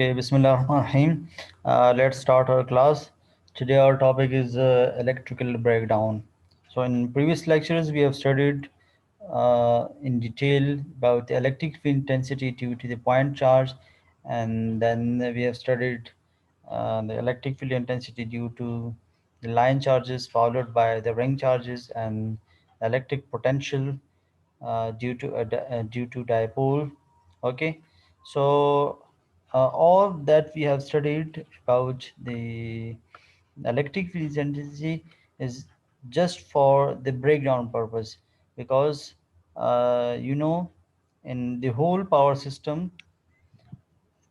Okay, Bismillahirrahmanirrahim. Let's start our class. Today our topic is electrical breakdown. So in previous lectures we have studied in detail about the electric field intensity due to the point charge, and then we have studied the electric field intensity due to the line charges followed by the ring charges, and electric potential due to dipole. Okay, so all that we have studied about the electric field intensity is just for the breakdown purpose, because in the whole power system,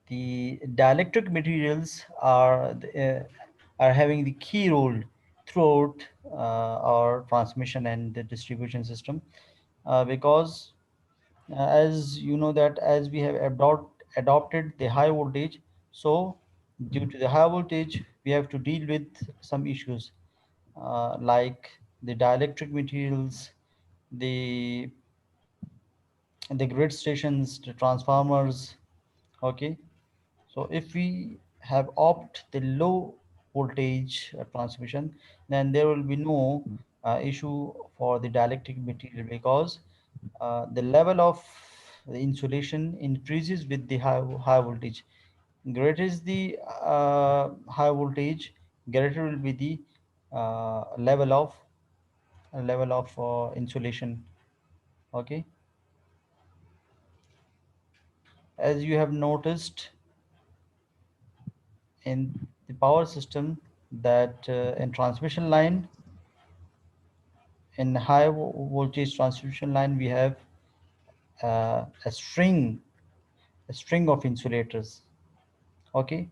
the dielectric materials are having the key role throughout our transmission and the distribution system, because as you know that as we have adopted the high voltage, so due to the high voltage we have to deal with some issues, like the dielectric materials, the grid stations, the transformers. Okay, so if we have opt the low voltage transmission, then there will be no issue for the dielectric material, because the level of the insulation increases with the high voltage. Greater is the high voltage, greater will be the level of insulation. Okay, as you have noticed in the power system that in transmission line, in high voltage transmission line, we have a string of insulators. Okay,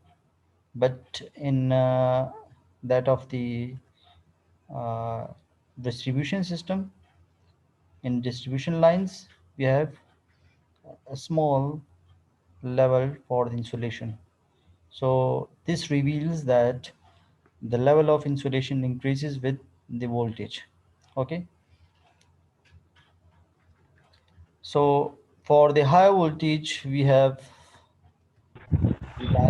but in that of the uh, distribution system, in distribution lines we have a small level for the insulation. So this reveals that the level of insulation increases with the voltage. Okay, so for the high voltage we have the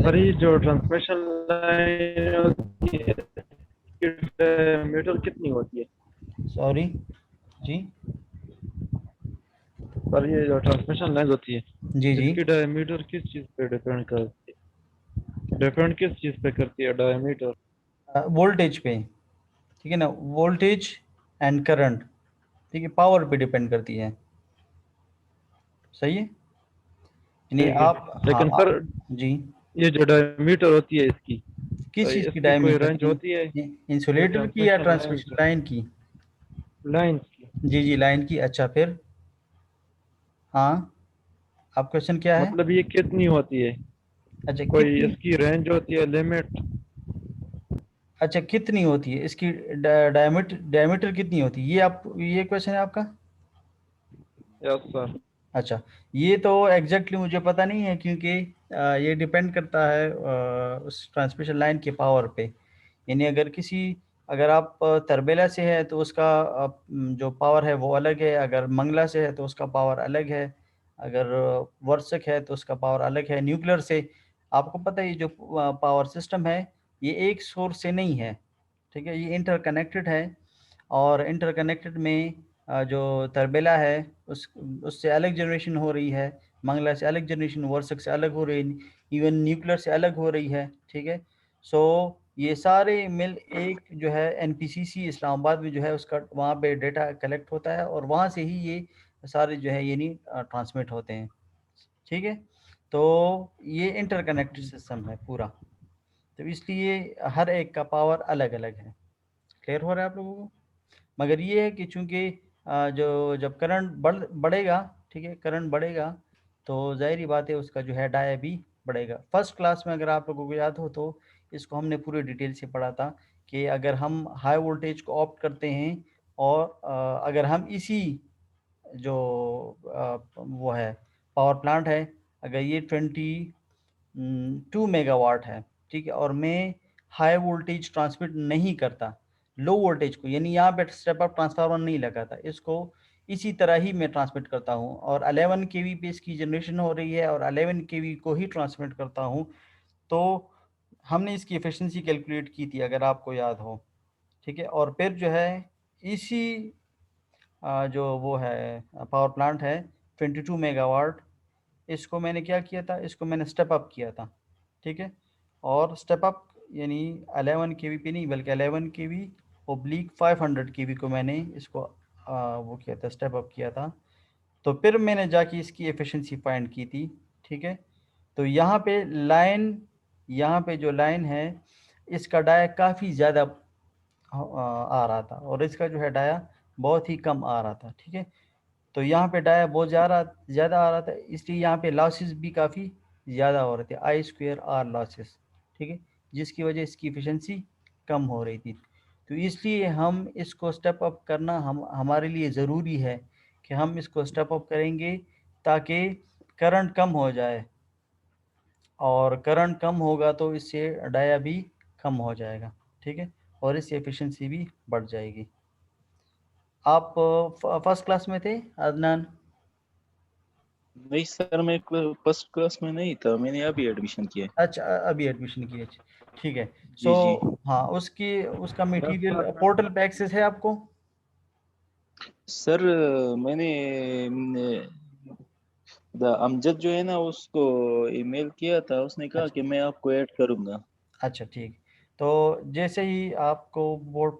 sir ये dielectric. जो transmission line होती है इसकी diameter कितनी होती है? Sorry जी। Sir ये जो ट्रांसमिशन लाइन होती है जी जी। इसकी डायमीटर किस चीज़ पे डिपेंड करती है? डिपेंड किस चीज़ पे करती है डायमीटर? वोल्टेज पे, ठीक है ना, वोल्टेज एंड करंट, ठीक है, पावर पे डिपेंड करती है। सही है, यानी ठीक है, आप, हाँ लेकिन सर जी। ये जो डायमीटर होती है इसकी किस चीज़ की इसकी कोई डायमीटर रेंज की? होती है? ये इंसुलेटर की या ट्रांसमिशन लाइन ट्रांसमिशन लाइन की? लाइन की जी जी, लाइन की। अच्छा, फिर हाँ, आप क्वेश्चन क्या है? मतलब ये कितनी होती है? अच्छा कोई कितनी? इसकी रेंज होती है, लिमिट? अच्छा कितनी होती है इसकी, डायमीटर डायमीटर कितनी होती है, ये आप, ये क्वेश्चन है आपका? Yes sir. अच्छा, ये तो एग्जैक्टली मुझे पता नहीं है, क्योंकि ये डिपेंड करता है उस ट्रांसमिशन लाइन के पावर पे। यानी अगर आप तरबेला से है तो उसका जो पावर है वो अलग है, अगर मंगला से है तो उसका पावर अलग है, अगर वर्षक है तो उसका पावर अलग है, न्यूक्लियर से। आपको पता है ये जो पावर सिस्टम है, ये एक सोर्स से नहीं है, ठीक है, ये इंटरकनेक्टेड है। और इंटरकनेक्टेड में जो तरबेला है उससे अलग जनरेशन हो रही है, मंगला से अलग जनरेशन, वर्षक से अलग हो रही है, इवन न्यूक्लियर से अलग हो रही है, ठीक है। सो ये सारे मिल एक जो है एनपीसीसी इस्लामाबाद में जो है उसका, वहाँ पे डेटा कलेक्ट होता है और वहाँ से ही ये सारे जो है यानी ट्रांसमिट होते हैं, ठीक है। तो ये इंटरकनेक्टेड सिस्टम है पूरा, तो इसलिए हर एक का पावर अलग अलग है। क्लियर हो रहा है आप लोगों को? मगर ये है कि चूंकि जो जब करंट बढ़ेगा, ठीक है, करंट बढ़ेगा तो ज़ाहिर बात है उसका जो है डाया भी बढ़ेगा। फर्स्ट क्लास में अगर आप लोगों को याद हो तो इसको हमने पूरे डिटेल से पढ़ा था कि अगर हम हाई वोल्टेज को ऑप्ट करते हैं और अगर हम इसी जो वो है पावर प्लांट है, अगर ये 2 मेगावाट है, ठीक है, और मैं हाई वोल्टेज ट्रांसमिट नहीं करता, लो वोल्टेज को, यानी यहाँ पे स्टेप अप ट्रांसफार्मर नहीं लगाता, इसको इसी तरह ही मैं ट्रांसमिट करता हूँ और 11 केवी पे इसकी जनरेशन हो रही है और 11 केवी को ही ट्रांसमिट करता हूँ, तो हमने इसकी एफिशिएंसी कैलकुलेट की थी, अगर आपको याद हो, ठीक है। और फिर जो है इसी जो वो है पावर प्लांट है 22 मेगावाट, इसको मैंने क्या किया था, इसको मैंने स्टेप अप किया था, ठीक है। और स्टेप अप यानी 11 केवी पे नहीं, बल्कि 11 केवी ओब्लिक 500 केवी को मैंने इसको वो किया था, स्टेप अप किया था। तो फिर मैंने जाके इसकी एफिशिएंसी फाइंड की थी, ठीक है। तो यहाँ पे लाइन, यहाँ पे जो लाइन है इसका डाया काफ़ी ज़्यादा आ रहा था, और इसका जो है डाया बहुत ही कम आ रहा था, ठीक है। तो यहाँ पे डाया बहुत ज़्यादा आ रहा था, इसलिए यहाँ पे लॉसेस भी काफ़ी ज़्यादा हो रहे थे, आई स्क्वेयर आर लॉसेस, ठीक है, जिसकी वजह इसकी एफिशिएंसी कम हो रही थी। तो इसलिए हम इसको स्टेप अप करना हम हमारे लिए ज़रूरी है कि हम इसको स्टेप अप करेंगे ताकि करंट कम हो जाए, और करंट कम होगा तो इससे डाया भी कम हो जाएगा, ठीक है, और इससे एफिशिएंसी भी बढ़ जाएगी। आप फर्स्ट क्लास में थे अदनान? नहीं सर, मैं फर्स्ट क्लास में नहीं था, मैंने अभी एडमिशन किया है। अच्छा, अभी एडमिशन की है, ठीक है। सो जी जी। हाँ, उसकी उसका मटेरियल सर पोर्टल पे एक्सेस है आपको? मैंने अमजद जो है ना, उसको ईमेल किया था, उसने कहा अच्छा कि मैं आपको ऐड करूंगा। अच्छा, ठीक। तो जैसे ही आपको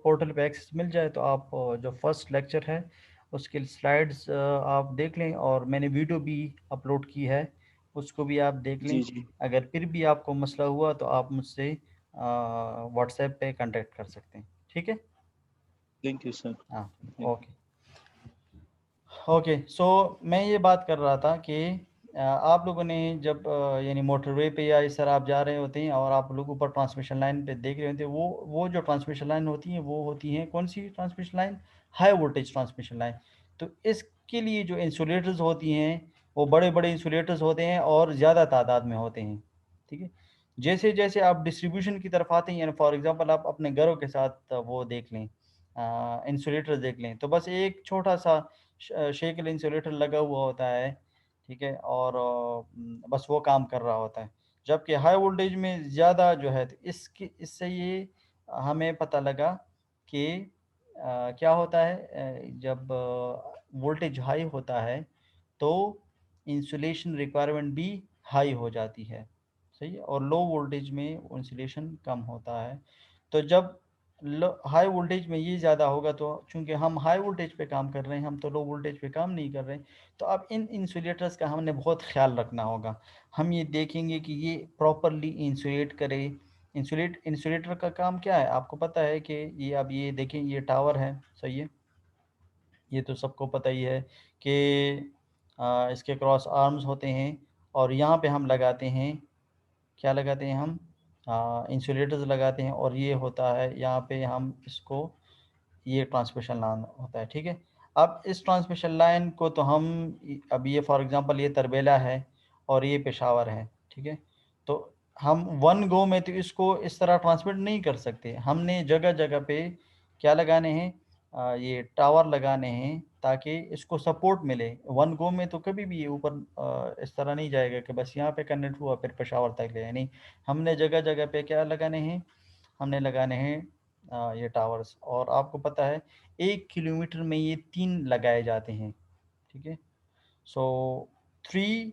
पोर्टल पे एक्सेस मिल जाए तो आप जो फर्स्ट लेक्चर है उसके स्लाइड्स आप देख लें, और मैंने वीडियो भी अपलोड की है, उसको भी आप देख लें। जी जी। अगर फिर भी आपको मसला हुआ तो आप मुझसे व्हाट्सएप पे कांटेक्ट कर सकते हैं, ठीक है। Thank you sir. हाँ, ओके। ओके, सो मैं ये बात कर रहा था कि आप लोगों ने जब यानी मोटरवे पे या इस तरह आप जा रहे होते हैं और आप लोग ऊपर ट्रांसमिशन लाइन पे देख रहे होते हैं, वो जो ट्रांसमिशन लाइन होती हैं वो होती हैं कौन सी transmission line? High voltage transmission line. तो इसके लिए जो इंसुलेटर्स होती हैं वो बड़े बड़े इंसुलेटर्स होते हैं और ज़्यादा तादाद में होते हैं, ठीक है। जैसे जैसे आप डिस्ट्रीब्यूशन की तरफ आते हैं, यानी फॉर एग्जांपल आप अपने घरों के साथ वो देख लें, इंसुलेटर देख लें, तो बस एक छोटा सा शेकल इंसुलेटर लगा हुआ होता है, ठीक है, और बस वो काम कर रहा होता है। जबकि हाई वोल्टेज में ज़्यादा जो है, तो इसकी इससे ये हमें पता लगा कि क्या होता है, जब वोल्टेज हाई होता है तो इंसुलेशन रिक्वायरमेंट भी हाई हो जाती है, सही है, और लो वोल्टेज में इंसुलेशन कम होता है। तो जब हाई वोल्टेज में ये ज़्यादा होगा, तो चूंकि हम हाई वोल्टेज पे काम कर रहे हैं, हम तो लो वोल्टेज पे काम नहीं कर रहे हैं, तो अब इन इंसुलेटर्स का हमने बहुत ख्याल रखना होगा। हम ये देखेंगे कि ये प्रॉपरली इंसुलेट करे। इंसुलेटर का काम क्या है, आपको पता है कि ये, अब ये देखें, ये टावर है, सही है, ये तो सबको पता ही है कि इसके क्रॉस आर्म्स होते हैं, और यहाँ पे हम लगाते हैं, क्या लगाते हैं हम, इंसुलेटर्स लगाते हैं, और ये होता है यहाँ पे हम इसको, ये ट्रांसमिशन लाइन होता है, ठीक है। अब इस ट्रांसमिशन लाइन को तो हम अब ये फॉर एग्जांपल ये तरबेला है और ये पेशावर है, ठीक है। तो हम वन गो में तो इसको इस तरह ट्रांसमिट नहीं कर सकते, हमने जगह जगह पे क्या लगाने हैं, ये टावर लगाने हैं ताकि इसको सपोर्ट मिले। वन गो में तो कभी भी ये ऊपर इस तरह नहीं जाएगा कि बस यहाँ पे कनेक्ट हुआ फिर पेशावर तक ले, नहीं, हमने जगह जगह पे क्या लगाने हैं, हमने लगाने हैं ये टावर्स। और आपको पता है 1 किलोमीटर में ये 3 लगाए जाते हैं, ठीक है। सो 3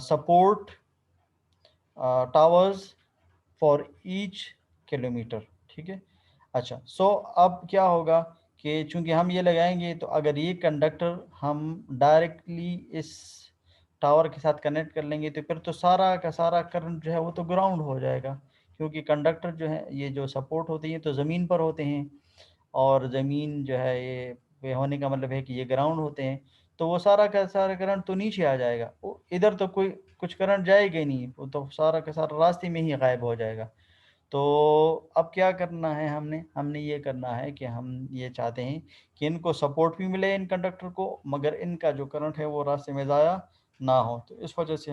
support towers for each kilometre, ठीक है। अच्छा, सो अब क्या होगा कि चूंकि हम ये लगाएंगे, तो अगर ये कंडक्टर हम डायरेक्टली इस टावर के साथ कनेक्ट कर लेंगे, तो फिर तो सारा का सारा करंट जो है वो तो ग्राउंड हो जाएगा, क्योंकि कंडक्टर जो है, ये जो सपोर्ट होते हैं तो ज़मीन पर होते हैं, और ज़मीन जो है ये होने का मतलब है कि ये ग्राउंड होते हैं, तो वो सारा का सारा करंट तो नीचे आ जाएगा, वो इधर तो कोई कुछ करंट जाएगा ही नहीं, वो तो सारा का सारा रास्ते में ही गायब हो जाएगा। तो अब क्या करना है, हमने हमने ये करना है कि हम ये चाहते हैं कि इनको सपोर्ट भी मिले इन कंडक्टर को, मगर इनका जो करंट है वो रास्ते में ज़ाया ना हो। तो इस वजह से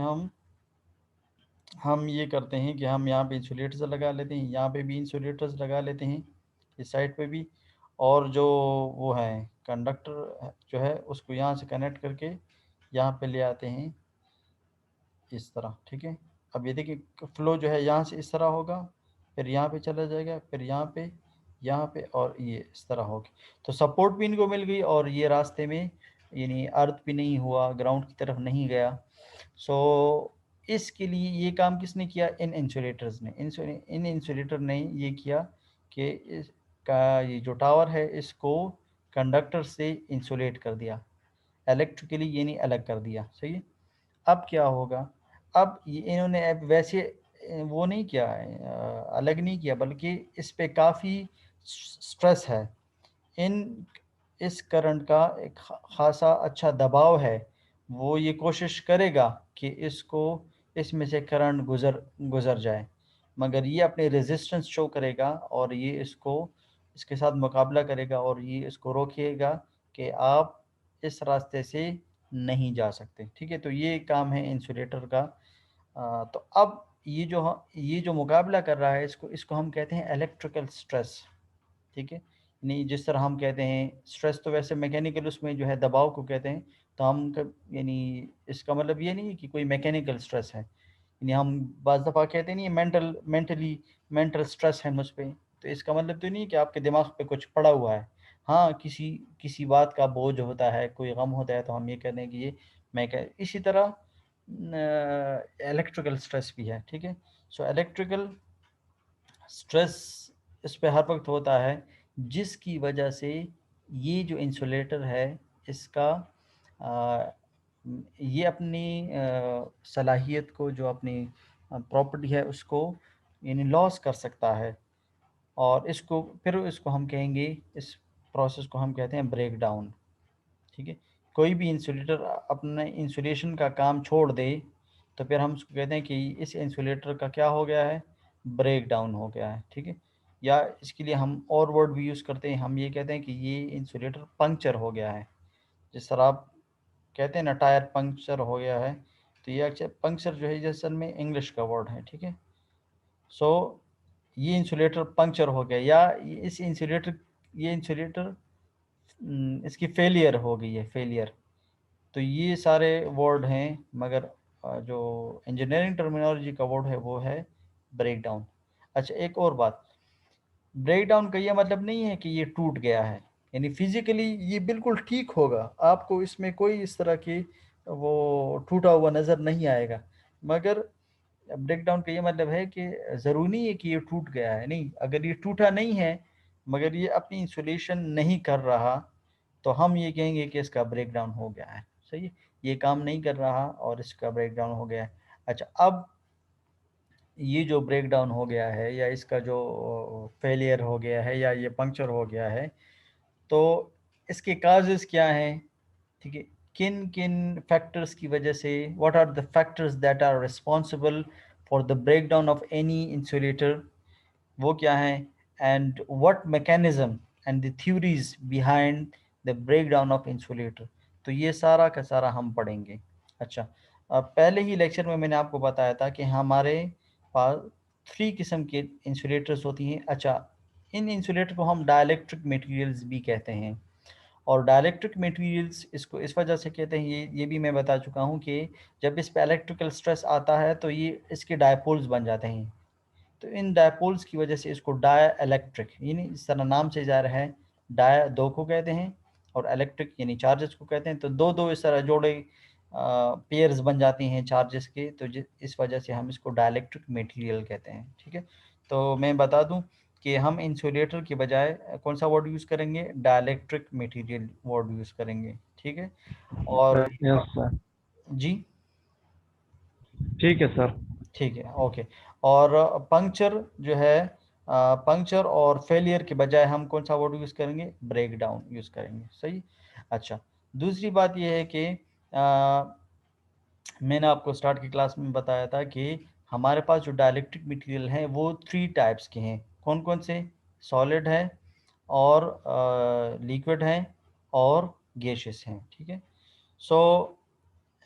हम ये करते हैं कि हम यहाँ पे इंसुलेटर्स लगा लेते हैं, यहाँ पे भी इंसुलेटर्स लगा लेते हैं, इस साइड पे भी, और जो वो है कंडक्टर जो है उसको यहाँ से कनेक्ट करके यहाँ पे ले आते हैं, इस तरह, ठीक है। अब ये देखिए फ्लो जो है यहाँ से इस तरह होगा, फिर यहाँ पे चला जाएगा, फिर यहाँ पे और ये इस तरह होगी। तो सपोर्ट भी इनको मिल गई और ये रास्ते में यानी अर्थ भी नहीं हुआ, ग्राउंड की तरफ नहीं गया। सो इसके लिए ये काम किसने किया? इन इंसुलेटर्स ने। इन इंसुलेटर ने ये किया कि इसका ये जो टावर है इसको कंडक्टर से इंसुलेट कर दिया, इलेक्ट्रिकली यानी अलग कर दिया। सही है। अब क्या होगा? अब ये इन्होंने अब वैसे वो नहीं किया है, अलग नहीं किया, बल्कि इस पे काफ़ी स्ट्रेस है। इन इस करंट का एक ख़ासा अच्छा दबाव है। वो ये कोशिश करेगा कि इसको इसमें से करंट गुज़र जाए, मगर ये अपनी रेज़िस्टेंस शो करेगा और ये इसको इसके साथ मुकाबला करेगा और ये इसको रोकेगा कि आप इस रास्ते से नहीं जा सकते। ठीक है? तो ये काम है इंसुलेटर का। तो अब ये जो मुकाबला कर रहा है इसको इसको हम कहते हैं इलेक्ट्रिकल स्ट्रेस। ठीक है? नहीं, जिस तरह हम कहते हैं स्ट्रेस तो वैसे मैकेनिकल उसमें जो है दबाव को कहते हैं, तो हम कब यानी इसका मतलब ये नहीं है कि कोई मैकेनिकल स्ट्रेस है। यानी हम बाज़ दफ़ा कहते नहीं है मेंटल स्ट्रेस है मुझ पे, तो इसका मतलब तो नहीं है कि आपके दिमाग पे कुछ पड़ा हुआ है। हाँ, किसी किसी बात का बोझ होता है, कोई गम होता है, तो हम ये कहते हैं कि ये मैं कह इसी तरह इलेक्ट्रिकल स्ट्रेस भी है। ठीक है? सो इलेक्ट्रिकल स्ट्रेस इस पे हर वक्त होता है, जिसकी वजह से ये जो इंसुलेटर है इसका आ, ये अपनी सलाहियत को, जो अपनी प्रॉपर्टी है उसको यानी लॉस कर सकता है। और इसको हम कहेंगे, इस प्रोसेस को हम कहते हैं ब्रेक डाउन। ठीक है? कोई भी इंसुलेटर अपने इंसुलेशन का काम छोड़ दे तो फिर हम उसको कहते हैं कि इस इंसुलेटर का क्या हो गया है? ब्रेक डाउन हो गया है। ठीक है? या इसके लिए हम और वर्ड भी यूज़ करते हैं, हम ये कहते हैं कि ये इंसुलेटर पंक्चर हो गया है। जिस तरह आप कहते हैं ना टायर पंक्चर हो गया है, तो ये अक्सर पंक्चर जो है ये असल में इंग्लिश का वर्ड है। ठीक है? सो ये इंसुलेटर पंक्चर हो गया, या ये इंसुलेटर इसकी फेलियर हो गई है, फेलियर। तो ये सारे वर्ड हैं, मगर जो इंजीनियरिंग टर्मिनोलॉजी का वर्ड है वो है ब्रेक डाउन। अच्छा, एक और बात, ब्रेक डाउन का ये मतलब नहीं है कि ये टूट गया है, यानी फिजिकली ये बिल्कुल ठीक होगा, आपको इसमें कोई इस तरह की वो टूटा हुआ नज़र नहीं आएगा। मगर ब्रेक डाउन का ये मतलब है कि ज़रूरी नहीं है कि ये टूट गया है, नहीं, अगर ये टूटा नहीं है मगर ये अपनी इंसुलेशन नहीं कर रहा, तो हम ये कहेंगे कि इसका ब्रेक डाउन हो गया है। सही है? ये काम नहीं कर रहा और इसका ब्रेक डाउन हो गया है। अच्छा, अब ये जो ब्रेक डाउन हो गया है या इसका जो फेलियर हो गया है या ये पंक्चर हो गया है, तो इसके काजेज़ क्या हैं? ठीक है? किन-किन फैक्टर्स की वजह से, what are the factors that are responsible for the breakdown of any insulator, वो क्या हैं? And what mechanism and the theories behind the breakdown of insulator. तो ये सारा का सारा हम पढ़ेंगे। अच्छा, पहले ही लेक्चर में मैंने आपको बताया था कि हमारे पास 3 किस्म के इंसुलेटर्स होती हैं। अच्छा, इन इंसुलेटर को हम डाइलेक्ट्रिक मटेरियल्स भी कहते हैं। और डाइलेक्ट्रिक मटेरियल्स इसको इस वजह से कहते हैं, ये भी मैं बता चुका हूँ कि जब इस पे इलेक्ट्रिकल स्ट्रेस आता है तो ये इसके डायपोल्स बन जाते हैं। तो इन डायपोल्स की वजह से इसको डाई इलेक्ट्रिक, यानी इस तरह नाम से जा रहा है, डाई दो को कहते हैं और इलेक्ट्रिक यानी चार्जेस को कहते हैं। तो दो दो इस तरह जोड़े पेयर्स बन जाती हैं चार्जेस के, तो इस वजह से हम इसको डाइलेक्ट्रिक मटेरियल कहते हैं। ठीक है? तो मैं बता दूं कि हम इंसुलेटर के बजाय कौन सा वर्ड यूज़ करेंगे? डाइलेक्ट्रिक मटेरियल वर्ड यूज़ करेंगे। ठीक है? और यस सर। जी, ठीक है सर। ठीक है, ओके। और पंक्चर जो है, पंक्चर और फेलियर के बजाय हम कौन सा वर्ड यूज़ करेंगे? ब्रेक डाउन यूज़ करेंगे। सही? अच्छा, दूसरी बात ये है कि मैंने आपको स्टार्ट की क्लास में बताया था कि हमारे पास जो डाइलेक्ट्रिक मटेरियल हैं वो 3 टाइप्स के हैं। कौन-कौन से? सॉलिड है और लिक्विड है और गैसियस हैं। ठीक है? सो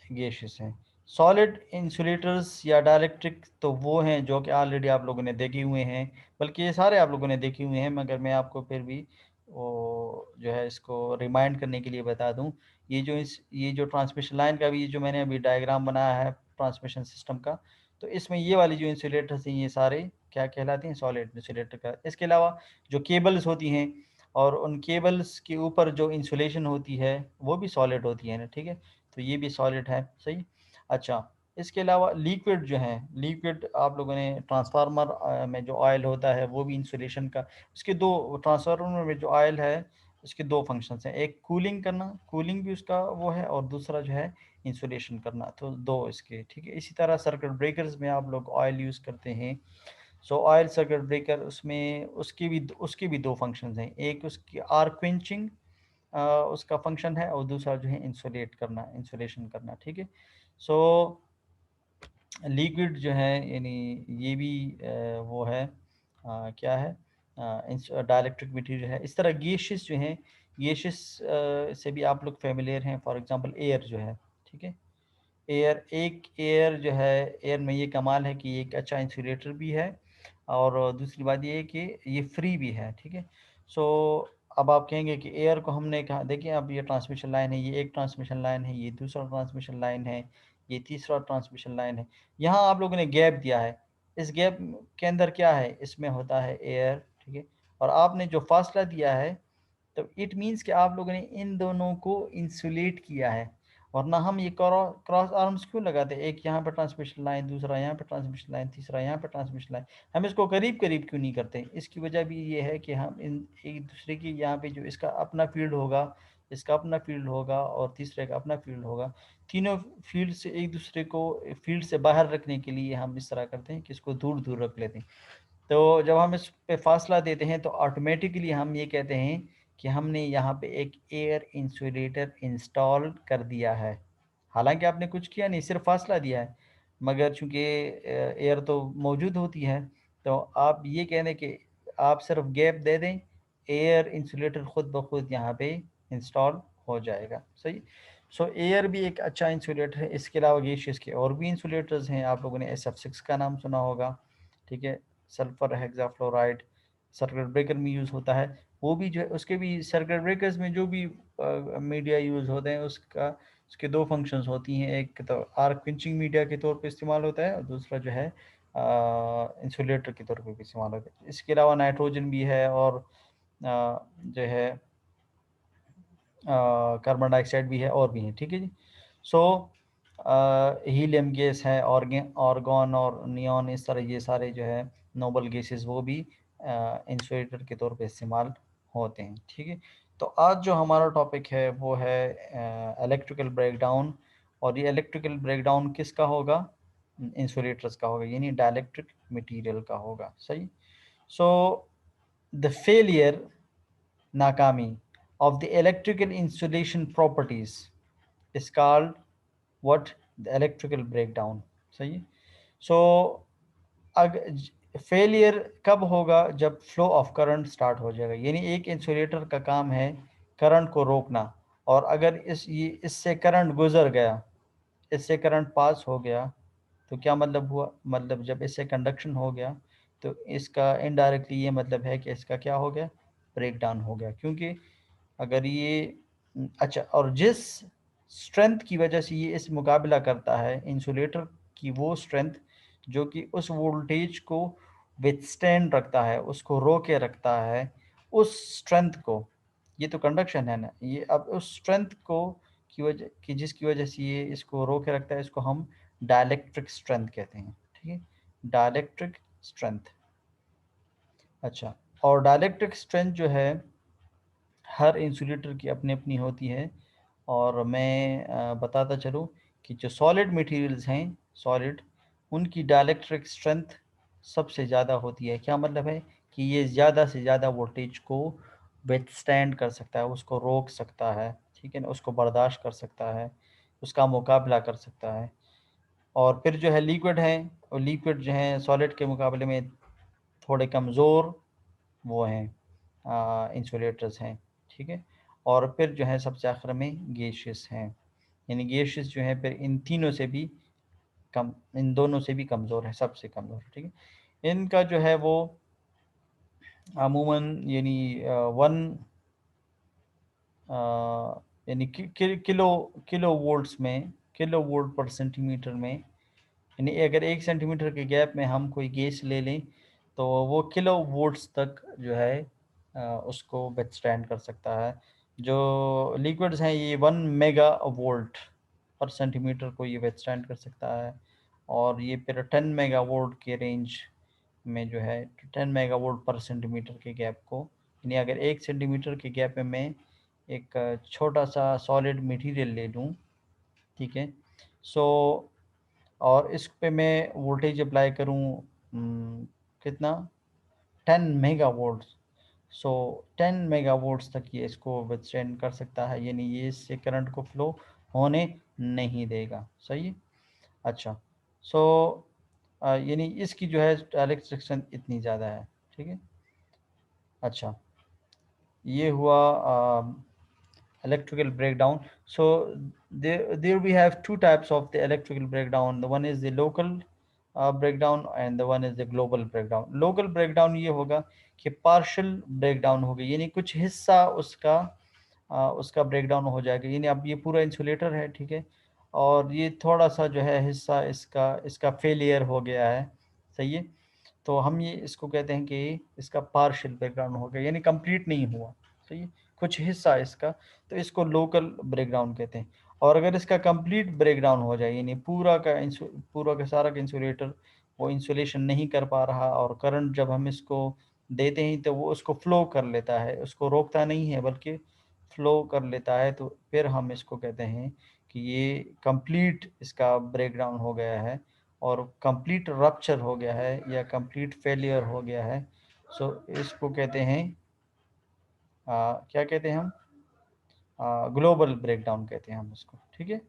गैसियस हैं। सॉलिड इंसुलेटर्स या डाइलेक्ट्रिक तो वो हैं जो कि ऑलरेडी आप लोगों ने देखे हुए हैं, बल्कि ये सारे आप लोगों ने देखे हुए हैं, मगर मैं आपको फिर भी वो जो है इसको रिमाइंड करने के लिए बता दूं। ये जो ट्रांसमिशन लाइन का भी जो मैंने अभी डायग्राम बनाया है ट्रांसमिशन सिस्टम का, तो इसमें ये वाली जो इंसुलेटर्स हैं ये सारे क्या कहलाते हैं, सॉलिड इंसुलेटर का। इसके अलावा जो केबल्स होती हैं और उन केबल्स के ऊपर जो इंसुलेशन होती है वो भी सॉलिड होती है ना, ठीक है, तो ये भी सॉलिड है, सही। अच्छा, इसके अलावा लिक्विड जो है, लिक्विड आप लोगों ने ट्रांसफार्मर में जो ऑयल होता है वो भी इंसुलेशन का, उसके दो, ट्रांसफार्मर में जो ऑयल है उसके दो फंक्शंस हैं, एक कूलिंग करना, कूलिंग भी उसका वो है, और दूसरा जो है इंसुलेशन करना, तो दो इसके, ठीक है। इसी तरह सर्किट ब्रेकर्स में आप लोग ऑयल यूज़ करते हैं, सो ऑयल सर्किट ब्रेकर उसमें उसके भी दो फंक्शंस हैं, एक उसकी आर क्विंचिंग उसका फंक्शन है, और दूसरा जो है इंसुलेट करना, इंसुलेशन करना, ठीक है। सो लिक्विड जो है यानी ये भी वो है क्या है, डाइलेक्ट्रिक मटेरियल है। इस तरह गैसेस जो हैं, गैसेस से भी आप लोग फेमिलियर हैं, फॉर एग्जांपल एयर जो है, ठीक है, एयर, एक एयर जो है, एयर में ये कमाल है कि ये एक अच्छा इंसुलेटर भी है, और दूसरी बात ये है कि ये फ्री भी है, ठीक है। सो अब आप कहेंगे कि एयर को हमने कहा, देखिए अब ये ट्रांसमिशन लाइन है, ये एक ट्रांसमिशन लाइन है, ये दूसरा ट्रांसमिशन लाइन है, ये तीसरा ट्रांसमिशन लाइन है, यहाँ आप लोगों ने गैप दिया है, इस गैप के अंदर क्या है, इसमें होता है एयर, ठीक है, और आपने जो फासला दिया है, तो इट मीन्स कि आप लोगों ने इन दोनों को इंसुलेट किया है, वरना हम ये क्रॉस आर्म्स क्यों लगाते हैं, एक यहाँ पे ट्रांसमिशन लाइन, दूसरा यहाँ पे ट्रांसमिशन लाइन, तीसरा यहाँ पे ट्रांसमिशन लाइन, हम इसको करीब करीब क्यों नहीं करते। इसकी वजह भी ये है कि हम इन एक दूसरे की यहाँ पे जो इसका अपना फील्ड होगा, इसका अपना फील्ड होगा, और तीसरे का अपना फील्ड होगा, तीनों फील्ड से एक दूसरे को फील्ड से बाहर रखने के लिए हम इस तरह करते हैं कि इसको दूर दूर रख लेते हैं। तो जब हम इस पे फासला देते हैं तो ऑटोमेटिकली हम ये कहते हैं कि हमने यहाँ पे एक एयर इंसुलेटर इंस्टॉल कर दिया है, हालांकि आपने कुछ किया नहीं, सिर्फ फासला दिया है, मगर चूंकि एयर तो मौजूद होती है, तो आप ये कह दें कि आप सिर्फ गैप दे दें, एयर इंसुलेटर खुद ब खुद यहाँ पे इंस्टॉल हो जाएगा, सही। सो एयर भी एक अच्छा इंसुलेटर है। इसके अलावा गैसेस के और भी इंसुलेटर्स हैं, आप लोगों ने SF6 का नाम सुना होगा, ठीक है, सल्फर हेक्साफ्लोराइड सर्किट ब्रेकर में यूज़ होता है, वो भी जो है, उसके भी सर्किट ब्रेकर्स में जो भी मीडिया यूज़ होते हैं उसका, उसके दो फंक्शंस होती हैं, एक तो आर्क पिंचिंग मीडिया के तौर पे इस्तेमाल होता है, और दूसरा जो है इंसुलेटर के तौर पे भी इस्तेमाल होता है। इसके अलावा नाइट्रोजन भी है, और जो है कार्बन डाइऑक्साइड भी है, और भी है, ठीक है जी। सो हीलियम गैस है, ऑर्गन और नियॉन, इस तरह ये सारे जो है नोबल गैसेस वो भी इंसुलेटर के तौर पे इस्तेमाल होते हैं, ठीक है। तो आज जो हमारा टॉपिक है वो है इलेक्ट्रिकल ब्रेकडाउन, और ये इलेक्ट्रिकल ब्रेकडाउन किसका होगा, इंसुलेटर्स का होगा, यानी डाइलेक्ट्रिक मटेरियल का होगा, सही। सो द फेलियर, नाकामी of the electrical insulation properties is called what, the electrical breakdown, सही है। सो फेलियर कब होगा, जब फ्लो ऑफ करंट स्टार्ट हो जाएगा, यानी एक इंसुलेटर का काम है करंट को रोकना, और अगर इससे करंट गुजर गया, इससे करंट पास हो गया, तो क्या मतलब हुआ, मतलब जब इससे कंडक्शन हो गया तो इसका इनडायरेक्टली ये मतलब है कि इसका क्या हो गया, ब्रेक डाउन हो गया, क्योंकि अगर ये अच्छा, और जिस स्ट्रेंथ की वजह से ये इस मुकाबला करता है इंसुलेटर की, वो स्ट्रेंथ जो कि उस वोल्टेज को विथस्टैंड रखता है, उसको रोके रखता है, उस स्ट्रेंथ को, ये तो कंडक्शन है ना, ये अब उस स्ट्रेंथ को की वजह की, जिसकी वजह से ये इसको रोके रखता है, इसको हम डाइलेक्ट्रिक स्ट्रेंथ कहते हैं, ठीक है, डाइलेक्ट्रिक स्ट्रेंथ। अच्छा, और डाइलेक्ट्रिक स्ट्रेंथ जो है हर इंसुलेटर की अपनी अपनी होती है, और मैं बताता चलूँ कि जो सॉलिड मटेरियल्स हैं, सॉलिड, उनकी डाइलेक्ट्रिक स्ट्रेंथ सबसे ज़्यादा होती है, क्या मतलब है कि ये ज़्यादा से ज़्यादा वोल्टेज को विथस्टैंड कर सकता है, उसको रोक सकता है, ठीक है ना, उसको बर्दाश्त कर सकता है, उसका मुकाबला कर सकता है। और फिर जो है लिक्विड है, और लिक्विड जो है सॉलिड के मुकाबले में थोड़े कमज़ोर वो हैं, इंसुलेटर्स हैं, ठीक है। और फिर जो है सबसे आखिर में गैसेस हैं, यानी गैसेस जो है फिर इन तीनों से भी कम, इन दोनों से भी कमज़ोर है, सबसे कमज़ोर है, ठीक है। इनका जो है वो अमूमन यानी वन यानी किलो किलो वोल्ट्स में, किलो वोल्ट पर सेंटीमीटर में यानी अगर 1 सेंटीमीटर के गैप में हम कोई गैस ले लें तो वो किलो वोल्ट्स तक जो है उसको विथस्टैंड कर सकता है। जो लिक्विड्स हैं ये 1 मेगा वोल्ट पर सेंटीमीटर को ये विथस्टैंड कर सकता है, और ये फिर 10 मेगावोल्ट के रेंज में जो है 10 मेगावोल्ट पर सेंटीमीटर के गैप को, यानी अगर 1 सेंटीमीटर के गैप में मैं एक छोटा सा सॉलिड मटेरियल ले लूँ, ठीक है, सो और इस पे मैं वोल्टेज अप्लाई करूँ कितना 10 मेगावोल्ट, सो 10 मेगावोल्ट्स तक ये इसको विथस्टैंड कर सकता है, यानी ये इससे करंट को फ्लो होने नहीं देगा। सही है। अच्छा, सो यानी इसकी जो है इलेक्ट्रिक इतनी ज़्यादा है। ठीक है। अच्छा, ये हुआ electrical breakdown. So there we have two types of the electrical breakdown. The one is the local breakdown and the one is the global breakdown. Local breakdown ये होगा कि partial breakdown होगा, यानी कुछ हिस्सा उसका ब्रेकडाउन हो जाएगा, यानी अब ये पूरा इंसुलेटर है, ठीक है, और ये थोड़ा सा जो है हिस्सा इसका इसका फेलियर हो गया है। सही है। तो हम ये इसको कहते हैं कि इसका पार्शियल ब्रेकडाउन हो गया, यानी कंप्लीट नहीं हुआ। सही है। कुछ हिस्सा इसका, तो इसको लोकल ब्रेकडाउन कहते हैं। और अगर इसका कंप्लीट ब्रेकडाउन हो जाए, यानी पूरा का सारा का इंसुलेटर वो इंसुलेशन नहीं कर पा रहा, और करंट जब हम इसको देते हैं तो वो उसको फ्लो कर लेता है, उसको रोकता नहीं है बल्कि फ्लो कर लेता है, तो फिर हम इसको कहते हैं कि ये कंप्लीट इसका ब्रेकडाउन हो गया है और कंप्लीट रप्चर हो गया है या कंप्लीट फेलियर हो गया है। सो इसको कहते हैं क्या कहते हैं हम, ग्लोबल ब्रेकडाउन कहते हैं हम इसको। ठीक है।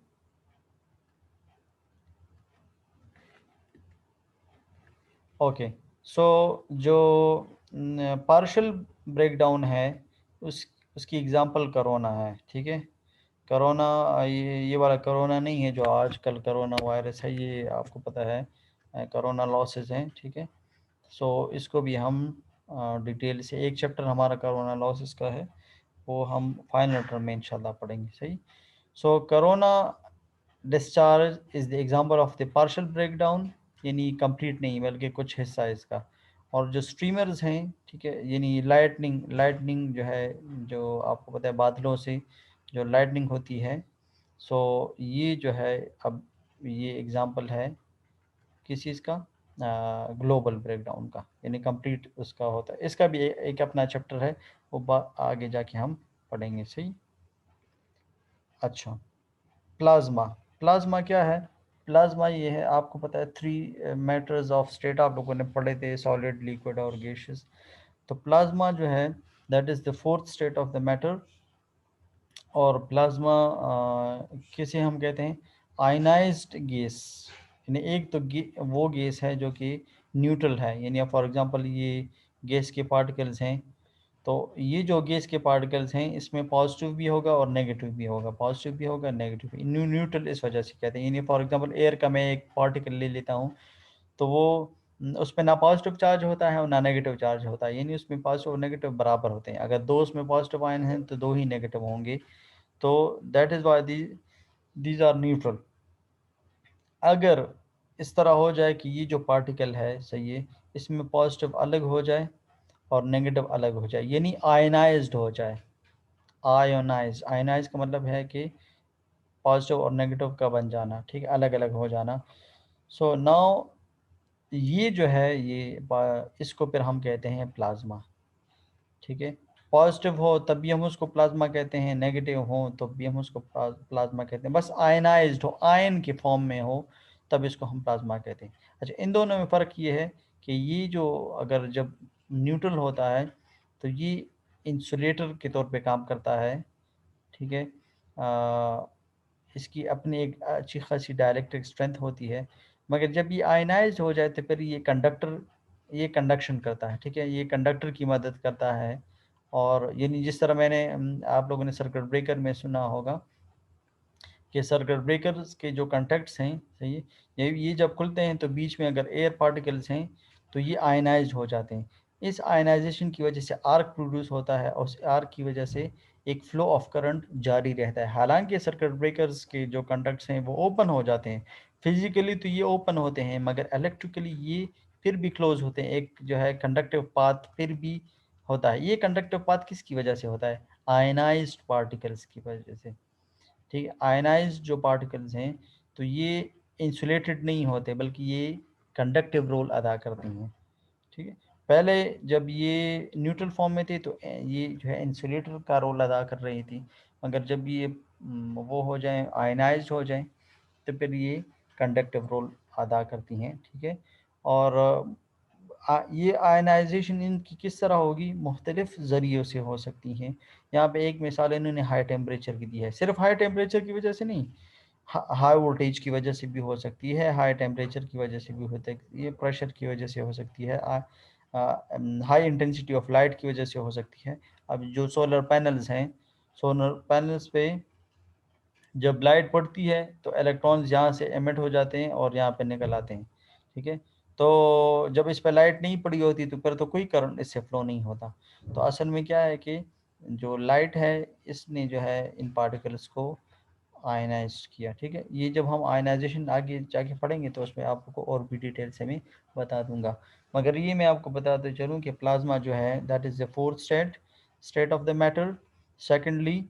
ओके, सो जो पार्शियल ब्रेकडाउन है उसकी एग्जांपल कोरोना है। ठीक है। कोरोना, ये वाला कोरोना नहीं है जो आजकल कोरोना वायरस है, ये आपको पता है कोरोना लॉसेस हैं। ठीक है। सो इसको भी हम डिटेल से, एक चैप्टर हमारा कोरोना लॉसेस का है, वो हम फाइनल टर्म में इंशाल्लाह पढ़ेंगे। सही। So corona discharge is the example of the partial breakdown, यानी कंप्लीट नहीं बल्कि कुछ हिस्सा है इसका। और जो स्ट्रीमर्स हैं, ठीक है, यानी लाइटनिंग जो है, जो आपको पता है बादलों से जो लाइटनिंग होती है, सो ये जो है, अब ये एग्जांपल है किस चीज़ का, ग्लोबल ब्रेकडाउन का, यानी कंप्लीट उसका होता है। इसका भी एक अपना चैप्टर है, वो आगे जाके हम पढ़ेंगे। सही। अच्छा, प्लाज्मा। प्लाज्मा क्या है? प्लाज्मा ये है, आपको पता है 3 मैटर्स ऑफ स्टेट आप लोगों ने पढ़े थे, सॉलिड, लिक्विड और गैसेस। तो प्लाज्मा जो है that is the fourth state of the matter. और प्लाज्मा किसे हम कहते हैं? आयनाइज्ड गैस, यानी एक तो वो गैस है जो कि न्यूट्रल है, यानी फॉर एग्जांपल ये गैस के पार्टिकल्स हैं, तो ये जो गैस के पार्टिकल्स हैं इसमें पॉजिटिव भी होगा और नेगेटिव भी होगा, पॉजिटिव भी होगा नेगेटिव भी। न्यूट्रल इस वजह से कहते हैं, यानी फॉर एग्जांपल एयर का मैं एक पार्टिकल ले लेता हूँ, तो वो उसमें ना पॉजिटिव चार्ज होता है और ना नेगेटिव चार्ज होता है, यानी उसमें पॉजिटिव और नेगेटिव बराबर होते हैं। अगर दो उसमें पॉजिटिव आयन हैं तो दो ही नेगेटिव होंगे, तो that is why these are neutral. अगर इस तरह हो जाए कि ये जो पार्टिकल है, सही है, इसमें पॉजिटिव अलग हो जाए और नेगेटिव अलग हो जाए, यानी आयनाइज्ड हो जाए। आयनाइज का मतलब है कि पॉजिटिव और नेगेटिव का बन जाना, ठीक है, अलग अलग हो जाना। सो नाउ ये जो है इसको फिर हम कहते हैं प्लाज्मा। ठीक है। पॉजिटिव हो तब भी हम उसको प्लाज्मा कहते हैं, नेगेटिव हो तो भी हम उसको प्लाज्मा कहते हैं, बस आयनाइज्ड हो, आयन के फॉर्म में हो तब इसको हम प्लाज्मा कहते हैं। अच्छा, इन दोनों में फ़र्क ये है कि ये जो अगर जब न्यूट्रल होता है तो ये इंसुलेटर के तौर पे काम करता है। ठीक है। इसकी अपनी एक अच्छी खासी डाइलेक्ट्रिक स्ट्रेंथ होती है, मगर जब ये आयनाइज्ड हो जाए तो फिर ये कंडक्शन करता है। ठीक है, ये कंडक्टर की मदद करता है। और यानी जिस तरह मैंने आप लोगों ने सर्किट ब्रेकर में सुना होगा कि सर्किट ब्रेकर्स के जो कंटैक्ट्स हैं, सही है, ये जब खुलते हैं तो बीच में अगर एयर पार्टिकल्स हैं तो ये आयनाइज्ड हो जाते हैं। इस आयनाइजेशन की वजह से आर्क प्रोड्यूस होता है और उस आर्क की वजह से एक फ्लो ऑफ करंट जारी रहता है। हालांकि सर्किट ब्रेकर्स के जो कंडक्ट्स हैं वो ओपन हो जाते हैं, फिजिकली तो ये ओपन होते हैं मगर इलेक्ट्रिकली ये फिर भी क्लोज होते हैं, एक जो है कंडक्टिव पाथ फिर भी होता है। ये कंडक्टिव पाथ किसकी वजह से होता है? आयनाइज्ड पार्टिकल्स की वजह से। ठीक है, आयनाइज्ड जो पार्टिकल्स हैं तो ये इंसुलेटेड नहीं होते बल्कि ये कंडक्टिव रोल अदा करते हैं। ठीक है, पहले जब ये न्यूट्रल फॉर्म में थे तो ये जो है इंसुलेटर का रोल अदा कर रही थी, मगर जब ये वो हो जाए आयनाइज्ड हो जाए तो फिर ये कंडक्टिव रोल अदा करती हैं। ठीक है, और ये आयनाइजेशन इनकी किस तरह होगी? मुख्तलिफ ज़रियों से हो सकती हैं। यहाँ पे एक मिसाल इन्होंने हाई टेम्परेचर की दी है, सिर्फ हाई टेम्परेचर की वजह से नहीं, हाई वोल्टेज की वजह से भी हो सकती है, हाई टेम्परेचर की वजह से भी हो सकती है, प्रेशर की वजह से हो सकती है, हाई इंटेंसिटी ऑफ लाइट की वजह से हो सकती है। अब जो सोलर पैनल्स हैं, सोलर पैनल्स पे जब लाइट पड़ती है तो इलेक्ट्रॉन्स यहाँ से एमिट हो जाते हैं और यहाँ पे निकल आते हैं। ठीक है, तो जब इस पर लाइट नहीं पड़ी होती तो फिर तो कोई करंट इससे फ्लो नहीं होता। तो असल में क्या है कि जो लाइट है इसने जो है इन पार्टिकल्स को आयनाइज किया। ठीक है, ये जब हम आयनाइजेशन आगे जाके पढ़ेंगे तो उसमें आपको और भी डिटेल से मैं बता दूंगा, मगर ये मैं आपको बताते चलूँ कि प्लाज्मा जो है that is the fourth state of the matter. Secondly,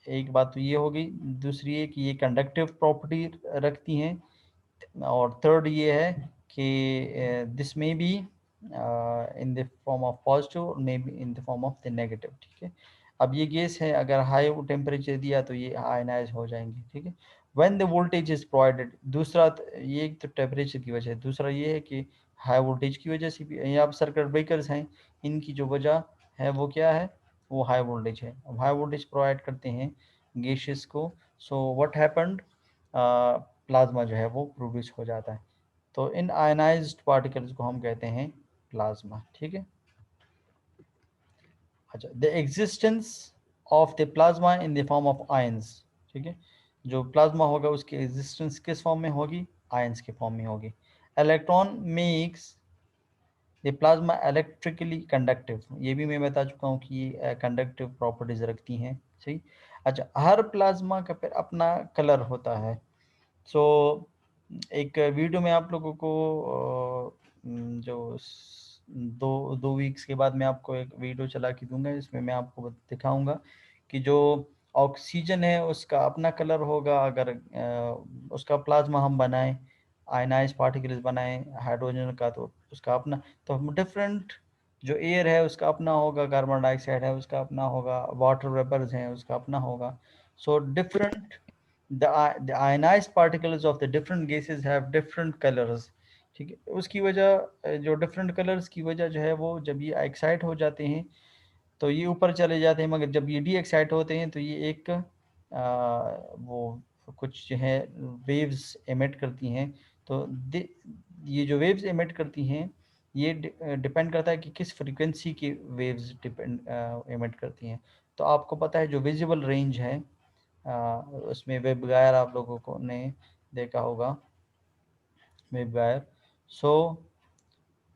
एक बात तो ये होगी, दूसरी है कि ये कंडक्टिव प्रॉपर्टी रखती हैं, और थर्ड ये है कि दिस में be in the form of positive और may be in the form of the negative. ठीक है, अब ये गैस है, अगर हाई टेम्परेचर दिया तो ये आयनाइज हो जाएंगे। ठीक है, when the voltage is provided, दूसरा ये तो टेम्परेचर की वजह है, दूसरा ये है कि हाई वोल्टेज की वजह से भी, यहाँ पर सर्किट ब्रेकर्स हैं, इनकी जो वजह है वो क्या है? वो हाई वोल्टेज है। अब हाई वोल्टेज प्रोवाइड करते हैं गैसेस को, सो व्हाट हैपेंड, प्लाज्मा जो है वो प्रोड्यूस हो जाता है। तो इन आयनाइज्ड पार्टिकल्स को हम कहते हैं प्लाज्मा। ठीक है, अच्छा, the existence of the plasma in the form of ions. ठीक है, जो प्लाज्मा होगा उसकी एग्जिस्टेंस किस फॉर्म में होगी? आयंस के फॉर्म में होगी। Electron makes the plasma electrically conductive, ये भी मैं बता चुका हूँ कि ये कंडक्टिव प्रॉपर्टीज रखती हैं। सही, अच्छा, हर प्लाज्मा का फिर अपना कलर होता है। सो एक वीडियो में आप लोगों को जो दो दो वीक्स के बाद मैं आपको एक वीडियो चला के दूंगा, इसमें मैं आपको दिखाऊंगा कि जो ऑक्सीजन है उसका अपना कलर होगा, अगर उसका प्लाज्मा हम बनाएं, आयनाइज पार्टिकल्स बनाएं हाइड्रोजन का, तो उसका अपना, तो डिफरेंट, जो एयर है उसका अपना होगा, कार्बन डाइऑक्साइड है उसका अपना होगा, वाटर वेपर्स हैं उसका अपना होगा। So different, the ionized particles of the different gases have different colors। ठीक है, उसकी वजह जो डिफरेंट कलर्स की वजह जो है वो जब ये एक्साइट हो जाते हैं तो ये ऊपर चले जाते हैं, मगर जब ये डी एक्साइट होते हैं तो ये एक वो कुछ जो है वेव्स एमिट करती हैं। तो ये जो वेव्स एमिट करती हैं ये डिपेंड करता है कि किस फ्रीक्वेंसी की वेव्स डिपेंड एमिट करती हैं। तो आपको पता है जो विजिबल रेंज है, उसमें वेब गायर आप लोगों को ने देखा होगा, वेब गायर। सो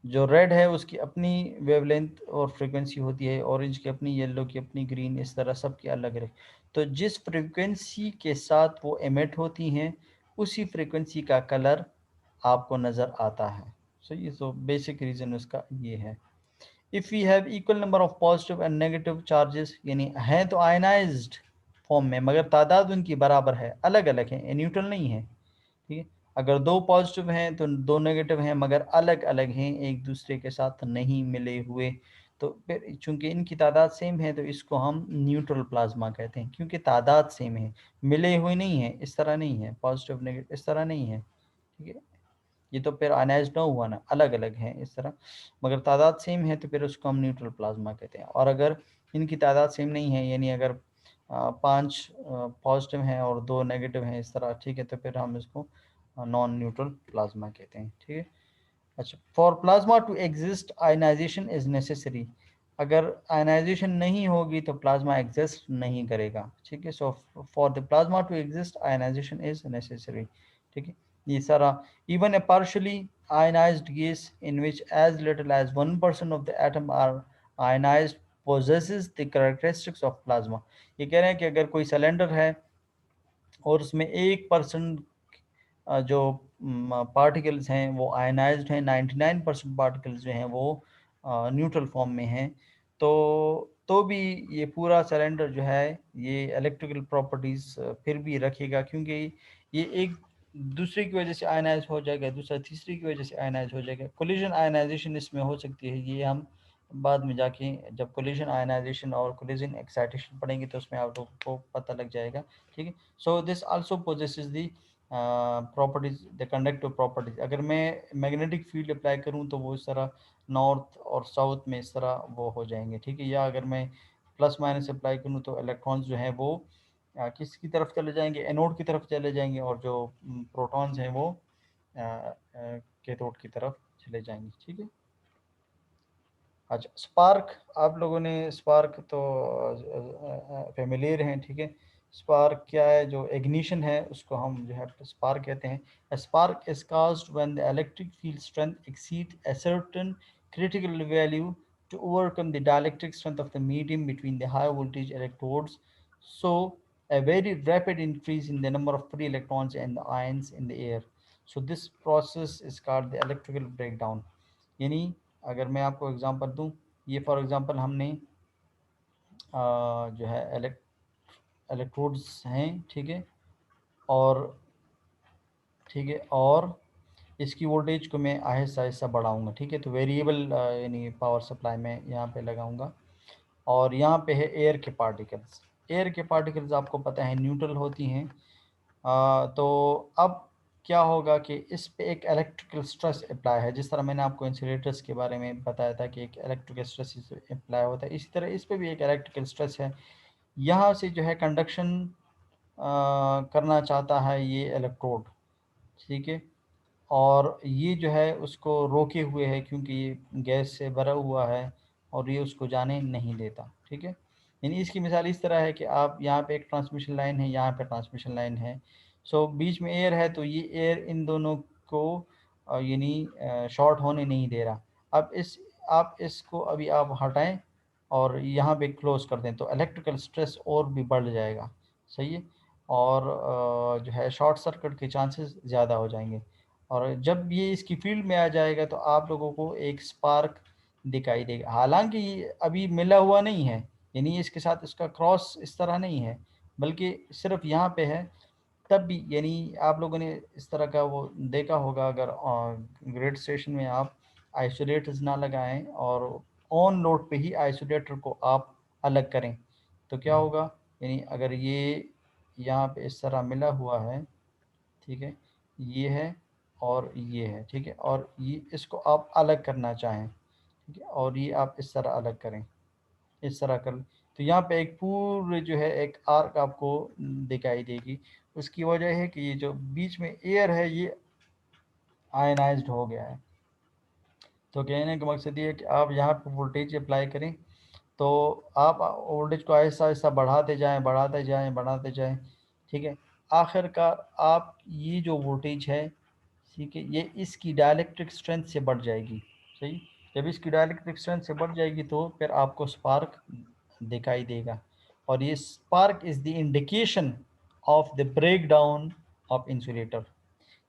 जो रेड है उसकी अपनी वेवलेंथ और फ्रीक्वेंसी होती है, ऑरेंज की अपनी, येलो की अपनी, ग्रीन, इस तरह सबकी अलग अलग। तो जिस फ्रीक्वेंसी के साथ वो एमिट होती हैं उसी फ्रीक्वेंसी का कलर आपको नज़र आता है। सो ये तो बेसिक रीज़न उसका ये है। If we have equal number of positive and negative charges, यानी हैं तो आयनाइज्ड फॉर्म में मगर तादाद उनकी बराबर है, अलग अलग है, न्यूट्रल नहीं है। ठीक है, अगर दो पॉजिटिव हैं तो दो नेगेटिव हैं मगर अलग अलग हैं, एक दूसरे के साथ नहीं मिले हुए, तो फिर चूंकि इनकी तादाद सेम है तो इसको हम न्यूट्रल प्लाज्मा कहते हैं, क्योंकि तादाद सेम है, मिले हुए नहीं है, इस तरह नहीं है, पॉजिटिव नेगेटिव इस तरह नहीं है। ठीक है, ये तो फिर अनाइज ना हुआ ना, अलग अलग हैं इस तरह, मगर तादाद सेम है तो फिर उसको हम न्यूट्रल प्लाज्मा कहते हैं। और अगर इनकी तादाद सेम नहीं है, यानी अगर 5 पॉजिटिव हैं और 2 नेगेटिव हैं इस तरह, ठीक है, तो फिर हम इसको नॉन न्यूट्रल प्लाज्मा कहते हैं। ठीक है, अच्छा, for plasma to exist ionization is necessary, अगर आयनाइजेशन नहीं होगी तो प्लाज्मा एग्जिस्ट नहीं करेगा। ठीक है, so for the plasma to exist ionization is necessary. ठीक है, ये सारा, even a partially ionized gas in which as little as 1% of the atom are ionized possesses the characteristics of plasma। ये कह रहे हैं कि अगर कोई सिलेंडर है और उसमें 1% जो पार्टिकल्स हैं वो आयनाइज्ड हैं, 99% पार्टिकल्स जो हैं वो न्यूट्रल फॉर्म में हैं। तो भी ये पूरा सिलेंडर जो है ये इलेक्ट्रिकल प्रॉपर्टीज़ फिर भी रखेगा, क्योंकि ये एक दूसरे की वजह से आयनाइज हो जाएगा, दूसरा तीसरी की वजह से आयनाइज हो जाएगा। कोलिजन आयनाइजेशन इसमें हो सकती है, ये हम बाद में जाके जब कोलिजन आयनाइजेशन और कोलिजन एक्साइटेशन पढ़ेंगे तो उसमें आप लोगों को पता लग जाएगा। ठीक है, so this also possesses the properties, the conductive properties. अगर मैं मैग्नेटिक फील्ड अप्लाई करूं तो वो इस तरह नॉर्थ और साउथ में इस तरह वो हो जाएंगे। ठीक है, या अगर मैं प्लस माइनस अप्लाई करूं तो इलेक्ट्रॉन्स जो हैं वो किसकी तरफ चले जाएंगे, एनोड की तरफ चले जाएंगे, और जो प्रोटॉन्स हैं वो कैथोड की तरफ चले जाएंगे। ठीक है, अच्छा स्पार्क, आप लोगों ने स्पार्क तो फेमिलियर हैं। ठीक है, स्पार्क क्या है, जो इग्निशन है उसको हम जो है स्पार्क कहते हैं। Spark is caused when the electric field strength exceed a certain critical value to overcome the dielectric strength of the medium between the high voltage electrodes. So a very rapid increase in the number of free electrons and the ions in the air. So this process is called the electrical breakdown। यानी अगर मैं आपको example दूं, ये for example हमने जो है electrodes हैं। ठीक है, और ठीक है, और इसकी वोल्टेज को मैं आहिस्ता आहिस्ता बढ़ाऊंगा। ठीक है, तो वेरिएबल यानी पावर सप्लाई में यहाँ पे लगाऊंगा। और यहाँ पे है एयर के पार्टिकल्स। एयर के पार्टिकल्स आपको पता है न्यूट्रल होती हैं। तो अब क्या होगा कि इस पे एक इलेक्ट्रिकल स्ट्रेस अप्लाई है। जिस तरह मैंने आपको इंसुलेटर्स के बारे में बताया था कि एक इलेक्ट्रिकल स्ट्रेस इस अप्लाई होता है, इसी तरह इस पे भी एक इलेक्ट्रिकल स्ट्रेस है। यहाँ से जो है कंडक्शन करना चाहता है ये इलेक्ट्रोड। ठीक है, और ये जो है उसको रोके हुए है क्योंकि ये गैस से भरा हुआ है और ये उसको जाने नहीं देता। ठीक है, यानी इसकी मिसाल इस तरह है कि आप यहाँ पे एक ट्रांसमिशन लाइन है, यहाँ पे ट्रांसमिशन लाइन है। सो बीच में एयर है, तो ये एयर इन दोनों को यानी शॉर्ट होने नहीं दे रहा। अब इस आप इसको अभी आप हटाएं और यहाँ पे क्लोज कर दें तो इलेक्ट्रिकल स्ट्रेस और भी बढ़ जाएगा। सही है, और जो है शॉर्ट सर्किट के चांसेस ज़्यादा हो जाएंगे। और जब ये इसकी फील्ड में आ जाएगा तो आप लोगों को एक स्पार्क दिखाई देगा। हालांकि ये अभी मिला हुआ नहीं है, यानी इसके साथ इसका क्रॉस इस तरह नहीं है, बल्कि सिर्फ यहाँ पे है। तब भी यानी आप लोगों ने इस तरह का वो देखा होगा, अगर ग्रिड स्टेशन में आप आइसोलेटर्स ना लगाएं और ऑन लोड पे ही आइसोलेटर को आप अलग करें तो क्या होगा, यानी अगर ये यहाँ पे इस तरह मिला हुआ है। ठीक है, ये है और ये है। ठीक है, और ये इसको आप अलग करना चाहें। ठीक है, और ये आप इस तरह अलग करें, इस तरह कर, तो यहाँ पे एक पूरे जो है एक आर्क आपको दिखाई देगी। उसकी वजह है कि ये जो बीच में एयर है ये आयनाइज्ड हो गया है। तो कहने का मकसद ये है कि आप यहाँ पे वोल्टेज अप्लाई करें तो आप वोल्टेज को आहिस्ता आहिस्ता बढ़ाते जाएं, बढ़ाते जाएं, बढ़ाते जाएं। ठीक है, आखिरकार आप ये जो वोल्टेज है, ठीक है, ये इसकी डाइलेक्ट्रिक स्ट्रेंथ से बढ़ जाएगी। सही, जब इसकी डाइलेक्ट्रिक स्ट्रेंथ से बढ़ जाएगी तो फिर आपको स्पार्क दिखाई देगा। और ये spark is the indication of the break down of insulator.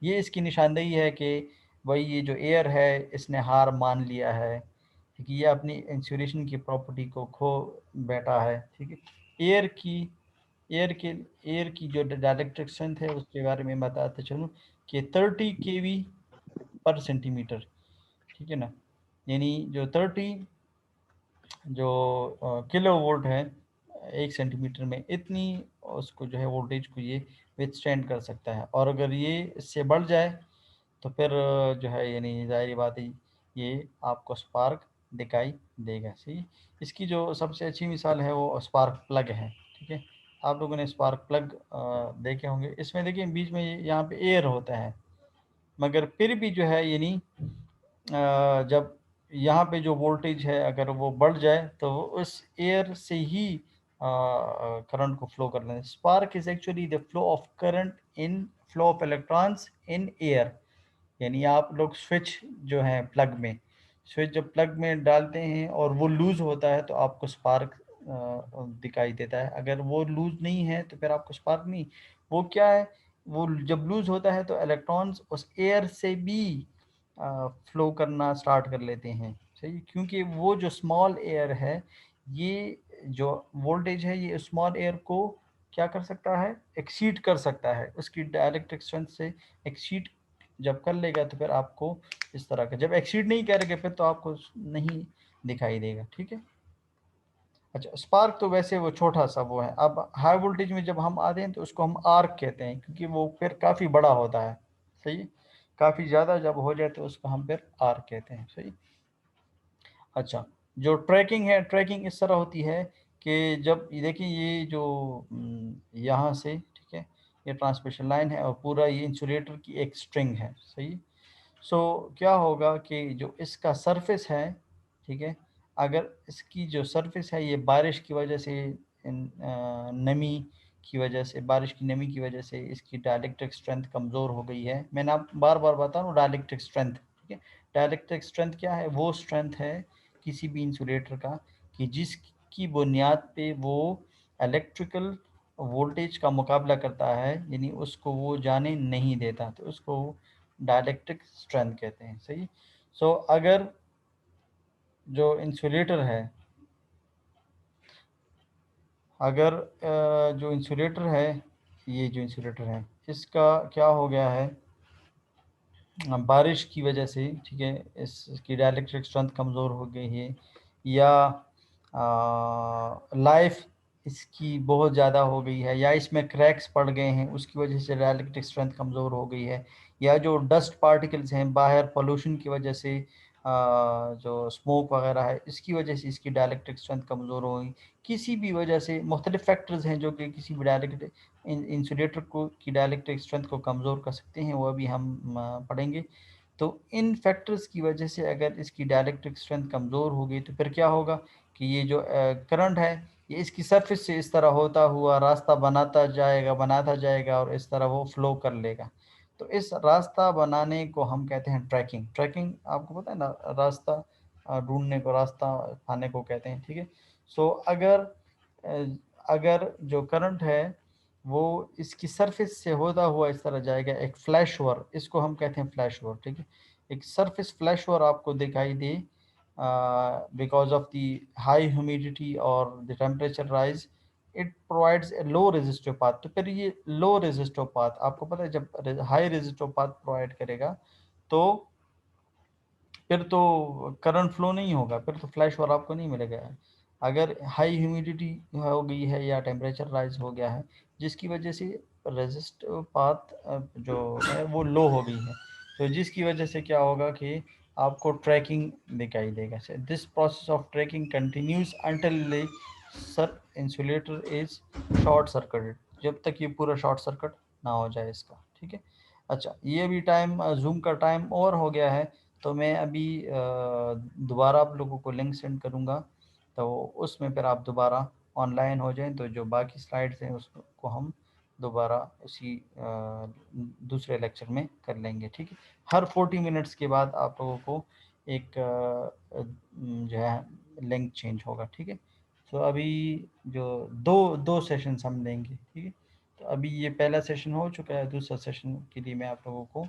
ये इसकी निशानदेही है कि भाई ये जो एयर है इसने हार मान लिया है। ठीक है, ये अपनी इंसुलेशन की प्रॉपर्टी को खो बैठा है। ठीक है, एयर की एयर के एयर की जो डाइलेक्ट्रिक स्ट्रेंथ है उसके बारे में बताते चलूँ कि 30 kV/सेंटीमीटर। ठीक है ना, यानी जो 30 जो किलो वोल्ट है 1 सेंटीमीटर में, इतनी उसको जो है वोल्टेज को ये विथस्टैंड कर सकता है। और अगर ये इससे बढ़ जाए तो फिर जो है यानी ज़ाहिर बात है ये आपको स्पार्क दिखाई देगा। सही, इसकी जो सबसे अच्छी मिसाल है वो स्पार्क प्लग है। ठीक है, आप लोगों ने स्पार्क प्लग देखे होंगे। इसमें देखिए बीच में यहाँ पे एयर होता है, मगर फिर भी जो है यानी जब यहाँ पे जो वोल्टेज है अगर वो बढ़ जाए तो वो उस एयर से ही करंट को फ्लो कर लें। Spark is actually the flow of current in flow of electrons in air. यानी आप लोग स्विच जो है प्लग में, स्विच जब प्लग में डालते हैं और वो लूज़ होता है तो आपको स्पार्क दिखाई देता है। अगर वो लूज़ नहीं है तो फिर आपको स्पार्क नहीं। वो क्या है, वो जब लूज होता है तो इलेक्ट्रॉन्स उस एयर से भी फ्लो करना स्टार्ट कर लेते हैं, सही, क्योंकि वो जो स्मॉल एयर है, ये जो वोल्टेज है ये स्मॉल एयर को क्या कर सकता है, एक्सीड कर सकता है, उसकी डायरेक्ट्रिक स्ट्रेंथ से एक्सीड जब कर लेगा तो फिर आपको इस तरह का, जब एक्सीड नहीं करेगा फिर तो आपको नहीं दिखाई देगा, ठीक है। अच्छा, स्पार्क तो वैसे वो छोटा सा वो है। अब हाई वोल्टेज में जब हम आते हैं तो उसको हम आर्क कहते हैं, क्योंकि वो फिर काफ़ी बड़ा होता है, सही, काफ़ी ज़्यादा जब हो जाए तो उसको हम फिर आर्क कहते हैं, सही। अच्छा, जो ट्रैकिंग है, ट्रैकिंग इस तरह होती है कि जब ये देखिए ये जो यहाँ से, ठीक है, ये ट्रांसमिशन लाइन है और पूरा ये इंसुलेटर की एक स्ट्रिंग है, सही। सो क्या होगा कि जो इसका सरफेस है, ठीक है, अगर इसकी जो सरफेस है ये बारिश की वजह से, नमी की वजह से, बारिश की नमी की वजह से इसकी डाइलेक्ट्रिक स्ट्रेंथ कमज़ोर हो गई है। मैंने आप बार बार बता रहा हूँ डाइलेक्ट्रिक स्ट्रेंथ, ठीक है। डाइलेक्ट्रिक स्ट्रेंथ क्या है, वो स्ट्रेंथ है किसी भी इंसुलेटर का कि जिसकी बुनियाद पे वो इलेक्ट्रिकल वोल्टेज का मुकाबला करता है, यानी उसको वो जाने नहीं देता, तो उसको डाइलेक्ट्रिक स्ट्रेंथ कहते हैं, सही। सो अगर जो इंसुलेटर है, अगर जो इंसुलेटर है, ये जो इंसुलेटर है इसका क्या हो गया है, बारिश की वजह से, ठीक है, इसकी डाइलेक्ट्रिक स्ट्रेंथ कमज़ोर हो गई है, या लाइफ इसकी बहुत ज़्यादा हो गई है, या इसमें क्रैक्स पड़ गए हैं उसकी वजह से डाइलेक्ट्रिक स्ट्रेंथ कमज़ोर हो गई है, या जो डस्ट पार्टिकल्स हैं बाहर पोल्यूशन की वजह से, जो स्मोक वगैरह है इसकी वजह से इसकी डाइलेक्ट्रिक स्ट्रेंथ कमज़ोर हो गई, किसी भी वजह से मुख्तलिफ फैक्टर्स हैं जो कि किसी भी डायलेक्ट इंसुलेटर को की डाइलेक्ट्रिक स्ट्रेंथ को कमज़ोर कर सकते हैं, वो अभी हम पढ़ेंगे। तो इन फैक्टर्स की वजह से अगर इसकी डाइलेक्ट्रिक स्ट्रेंथ कमज़ोर हो गई तो फिर क्या होगा कि ये जो करंट है ये इसकी सरफेस से इस तरह होता हुआ रास्ता बनाता जाएगा और इस तरह वो फ्लो कर लेगा। तो इस रास्ता बनाने को हम कहते हैं ट्रैकिंग। ट्रैकिंग आपको पता है ना, रास्ता ढूंढने को, रास्ता पाने को कहते हैं, ठीक है। सो अगर जो करंट है वो इसकी सरफेस से होता हुआ इस तरह जाएगा, एक फ्लैश ओवर, इसको हम कहते हैं फ्लैश ओवर, ठीक है। एक सरफेस फ्लैश ओवर आपको दिखाई दे because of the high humidity और the temperature rise, it provides a low resistive path. तो फिर ये लो रेजिस्टिव पाथ आपको पता है, जब हाई रेजिस्टिव पाथ प्रोवाइड करेगा तो फिर तो करंट फ्लो नहीं होगा, फिर तो फ्लैश ओवर आपको नहीं मिलेगा। अगर हाई ह्यूमिडिटी हो गई है या टेम्परेचर राइज हो गया है जिसकी वजह से रेजिस्टिव पाथ जो है वो लो हो गई है, तो जिसकी वजह से क्या होगा कि आपको ट्रैकिंग दिखाई देगा। This process of tracking continues until the sir insulator is short circuited, जब तक ये पूरा शॉर्ट सर्किट ना हो जाए इसका, ठीक है। अच्छा, ये भी टाइम जूम का टाइम और हो गया है, तो मैं अभी दोबारा आप लोगों को लिंक सेंड करूँगा, तो उसमें फिर आप दोबारा ऑनलाइन हो जाएं, तो जो बाकी स्लाइड्स हैं उसको हम दोबारा इसी दूसरे लेक्चर में कर लेंगे, ठीक है। हर 40 मिनट्स के बाद आप लोगों को एक जो है लिंक चेंज होगा, ठीक है। तो अभी जो दो दो सेशंस हम लेंगे, ठीक है। तो अभी ये पहला सेशन हो चुका है, दूसरा सेशन के लिए मैं आप लोगों को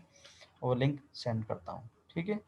वो लिंक सेंड करता हूँ, ठीक है।